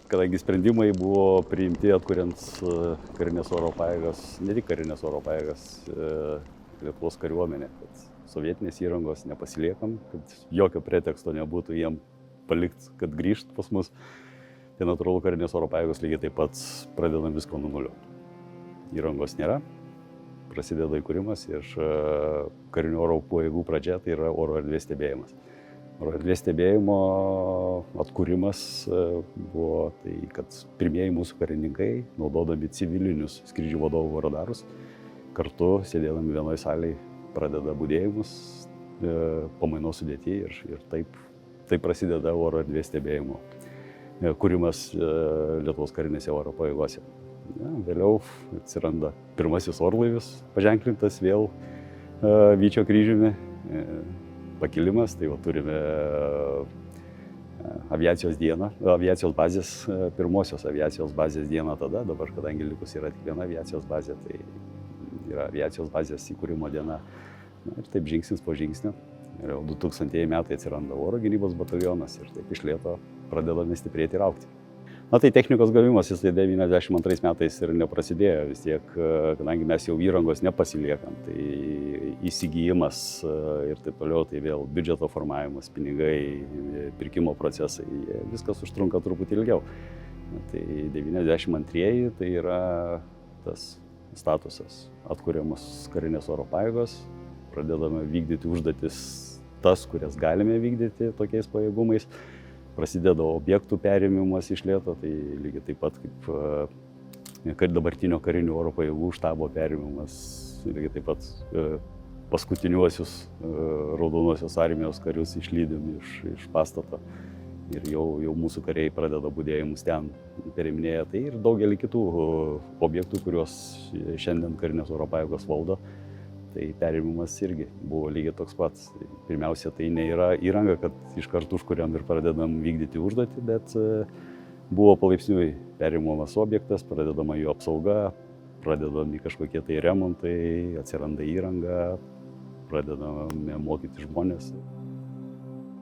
kadangi sprendimai buvo priimti atkuriant karinės oro pajėgas, ne tik karinės oro pajėgas, Lietuvos kariuomenė, kad sovietinės įrangos nepasiliekam, kad jokio preteksto nebūtų jiem palikti, kad grįžt pas mus. Tai natūralu, karinės oro pajėgos lygiai taip pat pradedam visko nuo nulio. Įrangos nėra, prasideda įkūrimas ir karinių oro pajėgų pradžia tai yra oro erdvės stebėjimas. Oro erdvės stebėjimo atkūrimas buvo tai, kad pirmieji mūsų karininkai, naudodami civilinius skrydžių vadovų radarus, kartu sėdėdami vienoje salėje pradeda budėjimus pamainos sudėty ir taip prasideda oro erdvės stebėjimo kūrimas Lietuvos karinėse oro pajėgose. Vėliau atsiranda pirmasis orlaivis, paženklintas vėl Vyčio kryžiumi. Pakilimas, tai va turime aviacijos dieną, aviacijos bazės, pirmosios aviacijos bazės dieną tada, dabar kadangi likus yra tik viena aviacijos bazė, tai yra aviacijos bazės įkūrimo diena. Na, ir taip žingsnis po žingsnio. Ir jau 2000 metai atsiranda oro gynybos batalionas ir taip iš lėto pradedame stiprėti ir augti. Na tai technikos gavimas, jis 92 metais ir neprasidėjo vis tiek, kadangi mes jau įrangos nepasiliekam, tai įsigijimas ir taip toliau, tai vėl biudžeto formavimas, pinigai, pirkimo procesai, viskas užtrunka truputį ilgiau. Tai 92 tai yra tas statusas, atkuriamos karinės oro pajėgos, pradedame vykdyti užduotis tas, kurias galime vykdyti tokiais pajėgumais. Prasideda objektų perėmimas iš lėto, tai lygiai taip pat kaip dabartinio karinių oro pajėgų štabo perėmimas, lygiai taip pat paskutiniuosius Raudonosios armijos karius išlydim iš pastato ir jau mūsų kariai pradeda budėjimus ten perėminėja, tai ir daugelį kitų objektų, kuriuos šiandien karinės oro pajėgos valdo. Tai perėmimas irgi buvo lygiai toks pats. Pirmiausia, tai nėra įranga, kad iš karto užkuriam ir pradedam vykdyti užduotį, bet buvo palaipsniui perėmimas objektas, pradedama jo apsauga, pradedami kažkokie tai remontai, atsiranda įranga, pradedame mokyti žmonės.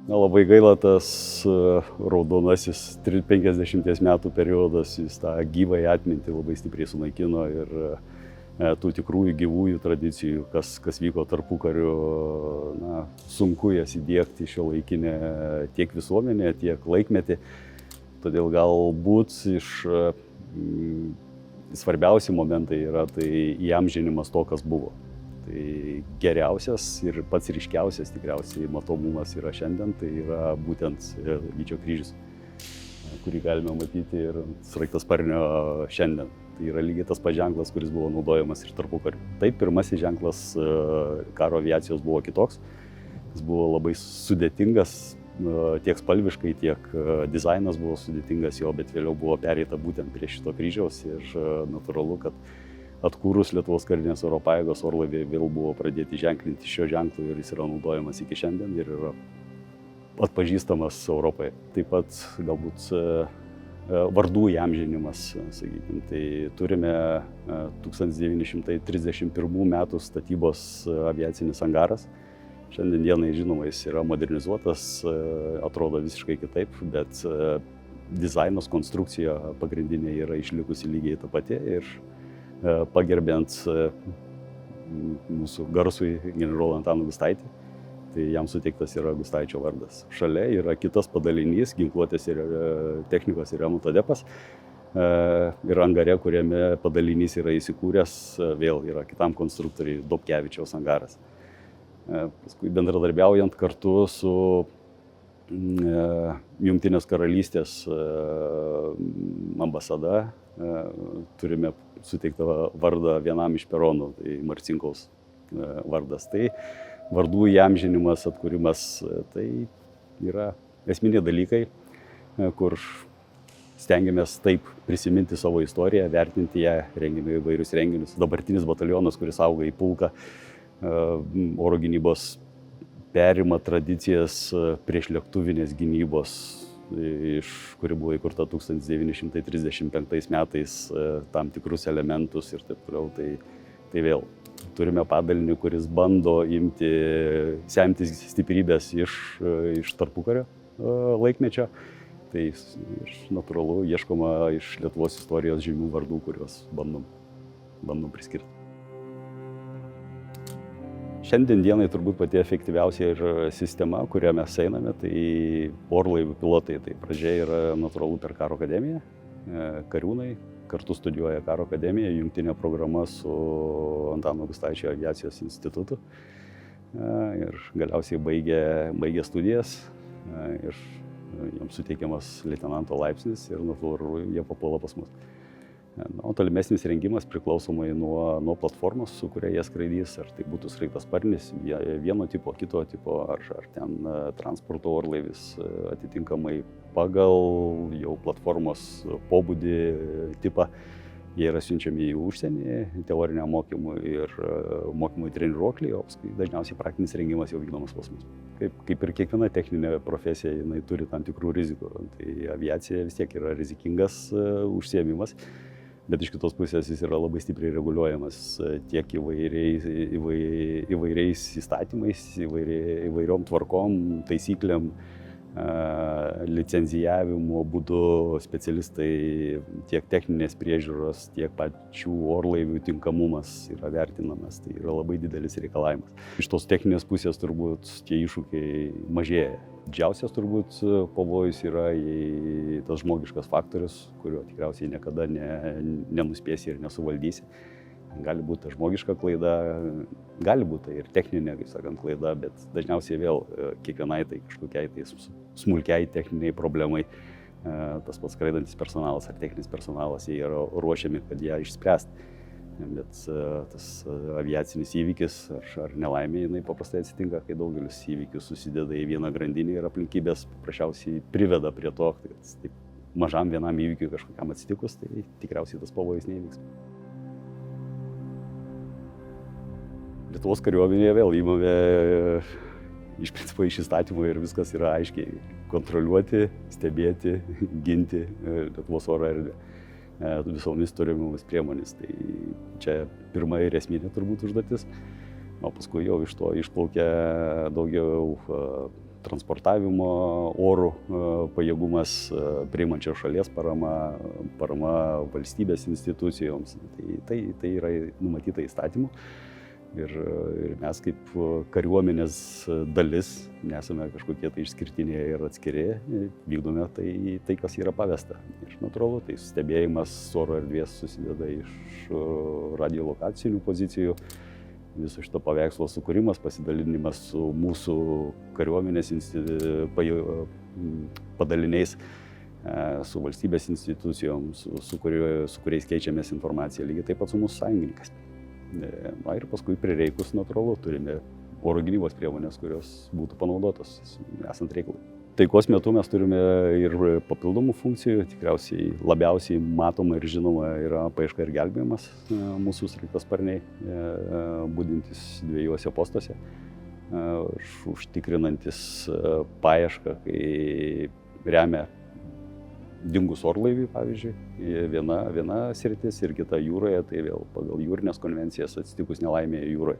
Na, labai gaila tas raudonasis 50 metų periodas, jis tą gyvąją atmintį labai stipriai sunaikino ir tų tikrųjų gyvųjų tradicijų, kas vyko tarpukariu, na, sunku jas įdiegti šiuolaikinę tiek visuomenę, tiek laikmetį. Todėl galbūt svarbiausi momentai yra tai įamžinimas to, kas buvo. Tai geriausias ir pats ryškiausias tikriausiai matomumas yra šiandien, tai yra būtent Vyčio kryžius, kurį galime matyti ir sraigtasparnio šiandien. Tai yra lygiai tas pats ženklas, kuris buvo naudojamas ir tarpukariu. Taip, pirmasis ženklas karo aviacijos buvo kitoks. Jis buvo labai sudėtingas, tiek spalviškai, tiek dizainas buvo sudėtingas jo, bet vėliau buvo pereita būtent prie šito kryžiaus ir natūralu, kad atkūrus Lietuvos karinės oro pajėgos orlaiviai vėl buvo pradėti ženklinti šio ženklu ir jis yra naudojamas iki šiandien ir yra atpažįstamas Europoje. Taip pat galbūt vardų įamžinimas, sakykime. Tai turime 1931 metų statybos aviacinis angaras. Šiandien dienai, žinoma, jis yra modernizuotas, atrodo visiškai kitaip, bet dizainas, konstrukcija pagrindinė yra išlikusi lygiai ta pati ir pagerbiant mūsų garsui generolą Antaną Gustaitį, tai jam suteiktas yra Gustaičio vardas. Šalia yra kitas padalinys, ginkluotės ir technikos ir remonto depas. Ir angare, kuriame padalinys yra įsikūręs, vėl yra kitam konstruktoriui Dobkevičiaus angaras. Paskui bendradarbiaujant kartu su Jungtinės karalystės ambasada, turime suteiktą vardą vienam iš peronų, tai Marcinkaus vardas. Tai vardų įamžinimas, atkūrimas, tai yra esminiai dalykai, kur stengiamės taip prisiminti savo istoriją, vertinti ją, rengiame įvairius renginius. Dabartinis batalionas, kuris auga į pulką, oro gynybos perima tradicijas priešlėktuvinės gynybos, kuri buvo įkurta 1935 metais, tam tikrus elementus ir taip toliau. Tai vėl turime padalinį, kuris bando semtis stiprybės iš tarpukario laikmečio. tai ir natūralu ieškoma iš Lietuvos istorijos žymių vardų, kuriuos bandom priskirti. Šiandien dienai turbūt pati efektyviausia ir sistema, kurią mes einame, tai orlaivių pilotai. Tai pradžia yra natūralu per karo akademiją. Kariūnai kartu studijuoja karo akademiją, jungtinė programa su Antano Gustaičio aviacijos institutu. Ir galiausiai baigia studijas ir jiems suteikiamas leitenanto laipsnis ir natūralu jie papuola pas mus. O tolimesnis rengimas priklausomai nuo platformos, su kuria jie skraidys, ar tai būtų sraigtasparnis vieno tipo, kito tipo, ar ten transporto orlaivis atitinkamai pagal jau platformos pobūdį, tipą. Jie yra siunčiami į užsienį teoriniam mokymui ir mokymui treniruoklį, o paskui dažniausiai praktinis rengimas jau vykdomas pas mus. Kaip ir kiekviena techninė profesija, jinai turi tam tikrų rizikų. Tai aviacija vis tiek yra rizikingas užsiėmimas. Bet iš kitos pusės jis yra labai stipriai reguliuojamas tiek įvairiais įstatymais, įvairiom tvarkom, taisyklėm, licenzijavimo būdu specialistai, tiek techninės priežiūros, tiek pačių orlaivių tinkamumas yra vertinamas. Tai yra labai didelis reikalavimas. Iš tos techninės pusės turbūt tie iššūkiai mažėja. Didžiausias turbūt pavojus yra tas žmogiškas faktorius, kurio tikriausiai niekada nenuspėsi ir nesuvaldysi. Gali būti žmogiška klaida, gali būti ir techninė, kaip sakant, klaida, bet dažniausiai vėl kiekvienai tai kažkokiai tai smulkiai techniniai problemai tas pats skraidantis personalas ar techninis personalas, jie yra ruošiami, kad ją išspręsti. Bet tas aviacinis įvykis ar nelaimė, jinai paprastai atsitinka, kai daugelis įvykių susideda į vieną grandinį ir aplinkybės paprasčiausiai priveda prie to, kad taip, mažam vienam įvykiui kažkokiam atsitikus, tai tikriausiai tas pavojus neįvyks. Lietuvos kariuomenėje vėl įmame iš principo iš įstatymų ir viskas yra aiškiai kontroliuoti, stebėti, ginti Lietuvos oro erdvę visomis turimomis priemonės. Tai čia pirma ir esminė turbūt užduotis, o paskui jau iš to išplaukia daugiau transportavimo orų pajėgumas, priimančios šalies parama valstybės institucijoms. Tai yra numatyta įstatymu. Ir mes kaip kariuomenės dalis nesame kažkokie tai išskirtiniai ir atskiri, vykdome tai kas yra pavesta. Ir natūralu, tai stebėjimas oro erdvės susideda iš radiolokacinių pozicijų, viso šito paveikslo sukūrimas, pasidalinimas su mūsų kariuomenės padaliniais, su valstybės institucijom, su kuriais keičiamės informaciją, lygiai taip pat su mūsų sąjungininkais. Na ir paskui prireikus natūralu turime oro gynybos priemonės, kurios būtų panaudotos esant reikalui. Taikos metu mes turime ir papildomų funkcijų, tikriausiai labiausiai matoma ir žinoma yra paieška ir gelbėjimas mūsų sraigtasparniai, budintys dviejuose postuose, užtikrinantis paiešką, kai remia dingus orlaivį, pavyzdžiui, viena sritis ir kita jūroje, tai vėl pagal jūrinės konvencijas atsitikus nelaimėje jūroje.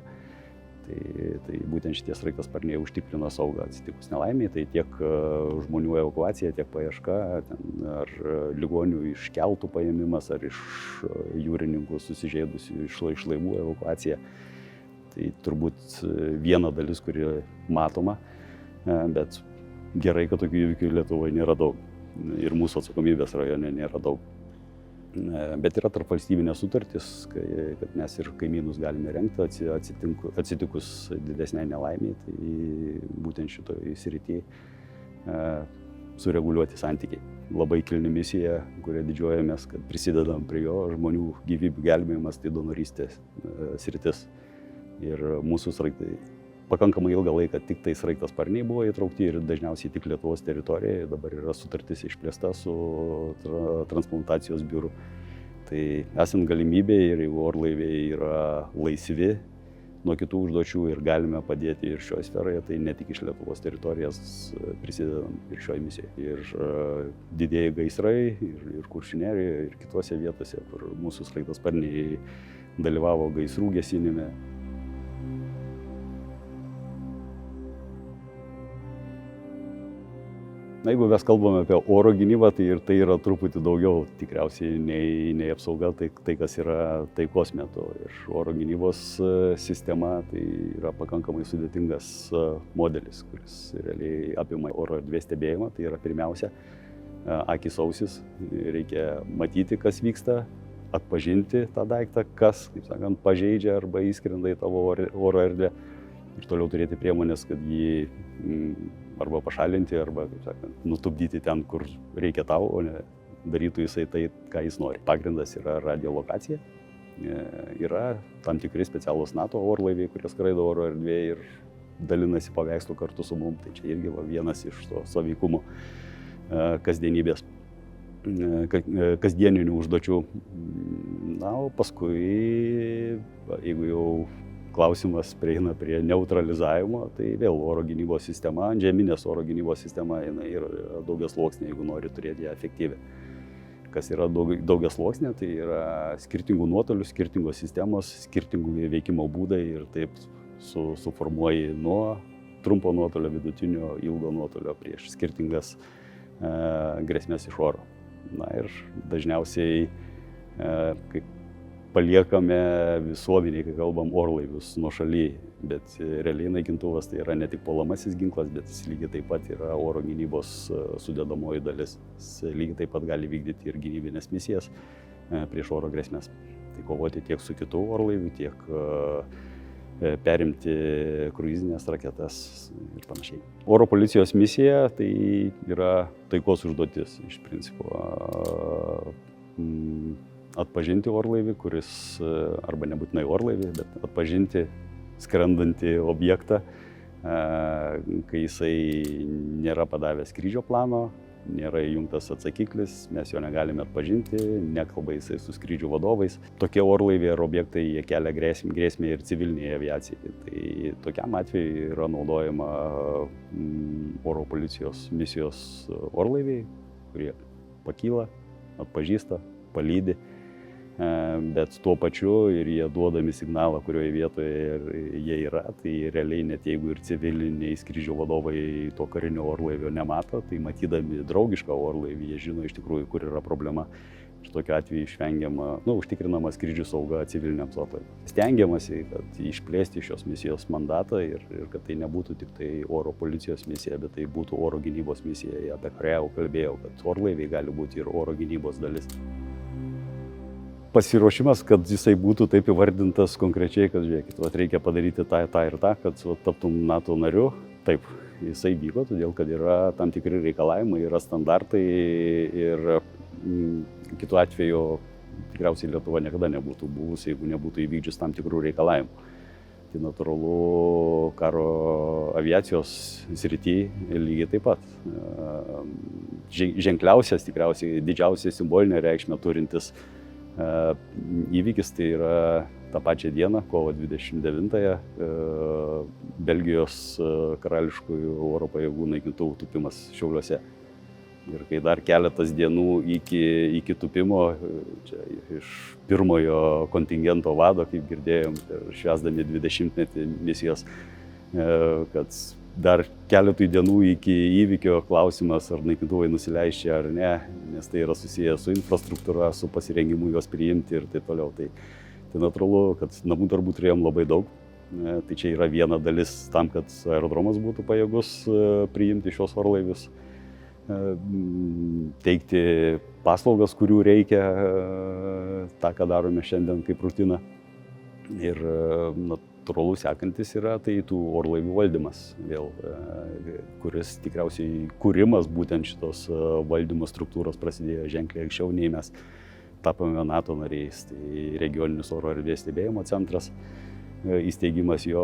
Tai būtent šitie sraigtasparniai užtikrina saugą atsitikus nelaimėje, tai tiek žmonių evakuacija, tiek paieška, ar ligonių iš keltų paėmimas, ar iš jūrininkų susižeidusių iš laivų evakuacija. Tai turbūt viena dalis, kuri matoma, bet gerai, kad tokių įvykių Lietuvoje nėra daug. Ir mūsų atsakomybės rajone nėra daug. Bet yra tarp valstybinės sutartys, kad mes ir kaimynus galime rengti atsitikus didesnei nelaimiai, tai būtent šitoj srity sureguliuoti santykiai. Labai kilni misija, kuria didžiuojamės, kad prisidedam prie jo, žmonių gyvybių gelbėjimas, tai donorystės sritis. Ir mūsų sraigtai pakankamai ilgą laiką tik tai sraigtasparniai buvo įtraukti ir dažniausiai tik Lietuvos teritorijoje. Dabar yra sutartis išplėsta su transplantacijos biuru. Tai esant galimybėje ir jeigu orlaiviai yra laisvi nuo kitų užduočių ir galime padėti ir šioje sferoje, tai ne tik iš Lietuvos teritorijos prisidedam ir šioje misijoje. Ir didieji gaisrai, ir Kuršių nerijoje, ir kitose vietose, kur mūsų sraigtasparniai dalyvavo gaisrų gesinime. Na, jeigu mes kalbame apie oro gynybą, tai yra truputį daugiau tikriausiai nei apsauga, tai kas yra taikos metu. Ir oro gynybos sistema tai yra pakankamai sudėtingas modelis, kuris realiai apima oro erdvės stebėjimą. Tai yra pirmiausia akis ausis, reikia matyti, kas vyksta, atpažinti tą daiktą, kas, kaip sakant, pažeidžia arba įskrenda į tavo oro erdvę ir toliau turėti priemonės, kad jį arba pašalinti, arba, kaip sakant, nutupdyti ten, kur reikia tau, o ne darytų jisai tai, ką jis nori. Pagrindas yra radiolokacija. Yra tam tikri specialūs NATO orlaiviai, kurie skraido oro erdvėje ir dalinasi paveikslų kartu su mum. Tai čia irgi vienas iš to sąveikumo kasdienybės, kasdieninių užduočių. Na, o paskui, jeigu jau klausimas prieina prie neutralizavimo, tai vėl oro gynybos sistema, antžeminės oro gynybos sistema, jinai yra daugiasluoksnė, jeigu nori turėti ją efektyvią. Kas yra daugiasluoksnė, tai yra skirtingų nuotolių, skirtingos sistemos, skirtingų veikimo būdai ir taip suformuoji nuo trumpo nuotolio, vidutinio, ilgo nuotolio prieš skirtingas grėsmės iš oro. Na ir dažniausiai kaip paliekame visuomeniai, kai kalbam orlaivius nuošaly, bet realiai naikintuvas tai yra ne tik puolamasis ginklas, bet jis lygiai taip pat yra oro gynybos sudedamoji dalis. Jis lygiai taip pat gali vykdyti ir gynybinės misijas prieš oro grėsmės. Tai kovoti tiek su kitų orlaivių, tiek perimti kruizinės raketas ir panašiai. Oro policijos misija tai yra taikos užduotis iš principo. Atpažinti orlaivį, kuris, arba nebūtinai orlaivį, bet atpažinti skrendantį objektą, kai jisai nėra padavęs skrydžio plano, nėra įjungtas atsakiklis, mes jo negalime atpažinti, nekalba jisai su skrydžių vadovais. Tokie orlaiviai ar objektai jie kelia grėsmę ir civiliniai aviacijai. Tai tokiam atveju yra naudojama oro policijos misijos orlaiviai, kurie pakyla, atpažįsta, palydi. Bet tuo pačiu ir jie duodami signalą, kurioje vietoje jie yra, tai realiai net jeigu ir civiliniai skrydžio vadovai to karinio orlaivio nemato, tai matydami draugišką orlaivį, jie žino iš tikrųjų, kur yra problema. Ir tokiu atveju užtikrinama skrydžių sauga civiliniams orlaiviams. Stengiamasi, kad išplėsti šios misijos mandatą ir kad tai nebūtų tik tai oro policijos misija, bet tai būtų oro gynybos misija, apie kurią jau kalbėjau, kad orlaiviai gali būti ir oro gynybos dalis. Pasiruošimas, kad jisai būtų taip įvardintas konkrečiai, kad žiūrėkit, reikia padaryti tą ir tą, kad taptum NATO nariu. Taip, jisai vyko, todėl kad yra tam tikri reikalavimai, yra standartai ir kitu atveju tikriausiai Lietuva niekada nebūtų buvusi, jeigu nebūtų įvykdžius tam tikrų reikalavimų. Tai natūralu karo aviacijos srity lygiai taip pat. Ženkliausias, tikriausiai didžiausia simbolinė reikšmė turintis įvykis tai yra tą pačią dieną, kovo 29-ąją, Belgijos karališkųjų oro pajėgų naikintuvų tūpimas Šiauliuose. Ir kai dar keletas dienų iki tūpimo, čia iš pirmojo kontingento vado, kaip girdėjom, švęsdami 20-metį misijos, kad dar keletui dienų iki įvykio klausimas, ar naikintuvai nusileis čia ar ne, nes tai yra susijęs su infrastruktūra, su pasirengimu juos priimti ir taip toliau. Tai natūralu, kad namų darbų turėjom labai daug. Tai čia yra viena dalis tam, kad aerodromas būtų pajėgus priimti šios orlaivius, teikti paslaugas, kurių reikia, tą, ką darome šiandien kaip rutiną. Ir natūralu sekantis yra tai tų orlaivių valdymas, vėl, kuris tikriausiai kūrimas būtent šitos valdymo struktūros prasidėjo ženkliai anksčiau, nei mes tapome NATO nariais. Tai regioninis oro erdvės stebėjimo centras, įsteigimas jo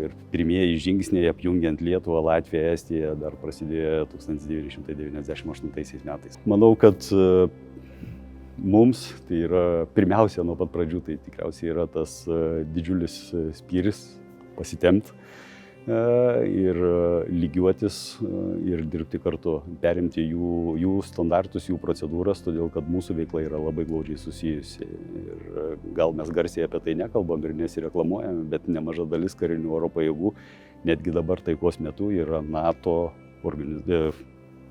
ir pirmieji žingsniai apjungiant Lietuvą, Latviją, Estiją dar prasidėjo 1998 metais. Manau, kad mums tai yra pirmiausia nuo pat pradžių, tai tikriausiai yra tas didžiulis spyris pasitempti ir lygiuotis ir dirbti kartu, perimti jų standartus, jų procedūras, todėl kad mūsų veikla yra labai glaudžiai susijusi. Ir gal mes garsiai apie tai nekalbam ir nesireklamuojame, bet nemaža dalis karinių oro pajėgų netgi dabar taikos metu yra NATO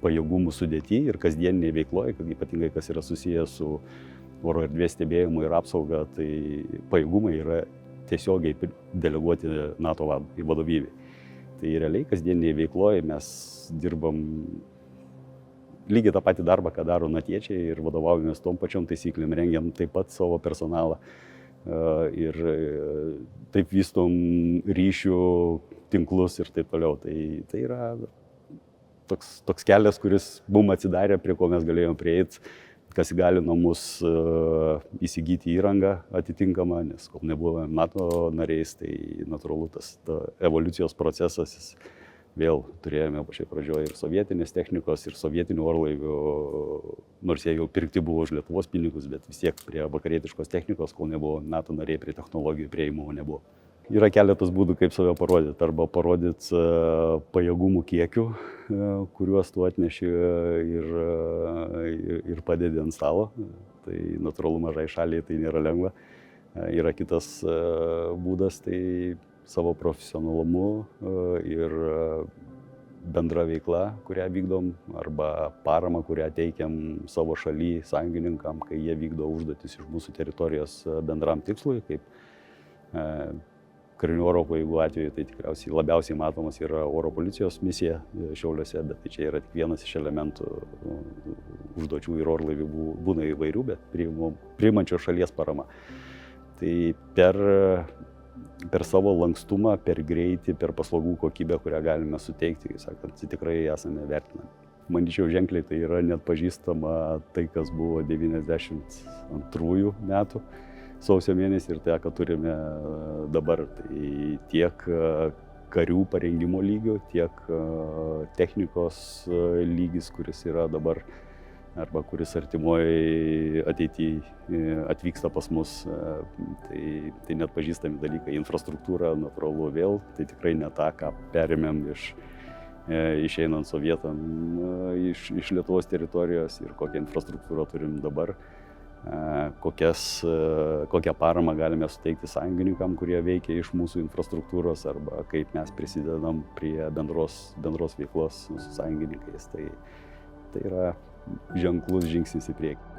pajėgumų sudėty ir kasdieniniai veikloje, kad ypatingai kas yra susijęs su oro erdvės stebėjimu ir apsauga, tai pajėgumai yra tiesiogiai deleguoti NATO vadovybei. Tai realiai kasdieniniai veikloje mes dirbam lygiai tą patį darbą, ką daro natiečiai ir vadovaujamės tom pačiom taisyklėm, rengiam taip pat savo personalą ir taip vystom ryšių tinklus ir taip toliau. Tai yra toks kelias, kuris mum atsidarė, prie ko mes galėjome prieiti, kas įgalino mus įsigyti įrangą atitinkamą, nes kol nebuvome NATO nariais, tai natūralu tas evoliucijos procesas. Vėl turėjome pačioj pradžioje ir sovietinės technikos, ir sovietinių orlaivių, nors jie jau pirkti buvo už Lietuvos pinigus, bet vis tiek prie vakarietiškos technikos, kol nebuvo NATO nariai, prie technologijų prieimimo nebuvo. Yra keletas būdų, kaip save parodyti. Arba parodyti pajėgumų kiekių, kuriuos tu atneši ir padedi ant stalo. Tai natūralu mažai šaliai tai nėra lengva. Yra kitas būdas, tai savo profesionalumu ir bendra veikla, kurią vykdom, arba parama, kurią teikiam savo šaly sąjungininkam, kai jie vykdo užduotis iš mūsų teritorijos bendram tikslui, kaip karinių oro pajėgų atveju, tai tikriausiai labiausiai matomas yra oro policijos misija Šiauliuose, bet tai čia yra tik vienas iš elementų. Užduočių ir orlaivių būna įvairių, bet priimančios šalies parama. Tai per savo lankstumą, per greitį, per paslaugų kokybę, kurią galime suteikti, sakant, tikrai esame vertinami. Manyčiau, ženkliai tai yra net pažįstama tai, kas buvo 92 metų sausio mėnesį ir tai, ką turime dabar. Tai tiek karių parengimo lygio, tiek technikos lygis, kuris yra dabar arba kuris artimoje ateityje atvyksta pas mus, tai net pažįstami dalykai. Infrastruktūra, natūralu vėl, tai tikrai ne tą, ką perėmėm išeinant sovietam iš Lietuvos teritorijos ir kokią infrastruktūrą turim dabar, kokią paramą galime suteikti sąjungininkam, kurie veikia iš mūsų infrastruktūros, arba kaip mes prisidedam prie bendros veiklos su sąjungininkais. Tai yra ženklus žingsnis į priekį.